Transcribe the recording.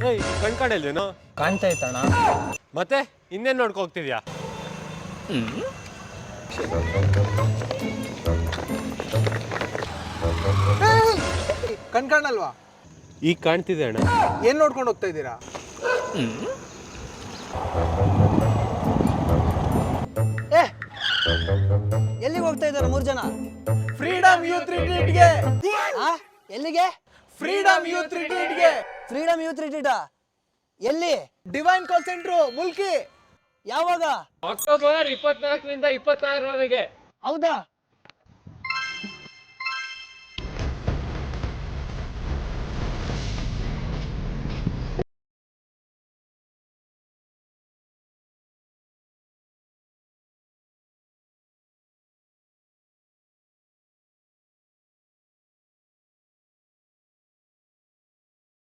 ಏಯ್ ಕಣ್ಕಾಣಲ್ವೇನೋ? ಕಾಣ್ತಾ ಇತ್ತಣ್ಣ. ಮತ್ತೆ ಇನ್ನೇನ್ ನೋಡ್ಕೊ ಹೋಗ್ತಿದ್ಯಾ? ಕಣ್ಕಾಣಲ್ವಾ? ಈಗ ಕಾಣ್ತಿದೆ ಅಣ್ಣ. ಏನ್ ನೋಡ್ಕೊಂಡು ಹೋಗ್ತಾ ಇದ್ದೀರಾ? ಎಲ್ಲಿಗೆ ಹೋಗ್ತಾ ಇದ್ದಾರೆ 3 ಜನ? ಫ್ರೀಡಮ್ ಯೂತ್ ರಿಟ್ರೀಟ್ಗೆ. ಎಲ್ಲಿಗೆ? ಫ್ರೀಡಮ್ ಯೂತ್ ರಿಟ್ರೀಟ್ಗೆ. ಫ್ರೀಡಮ್ ಯೂತ್ ರಿಟ್ರೀಟ್ ಎಲ್ಲಿ? Divine call centre Mulki. ಯಾವಾಗ? ಅಕ್ಟೋಬರ್ 24ರಿಂದ 26ರವರೆಗೆ. ಹೌದಾ?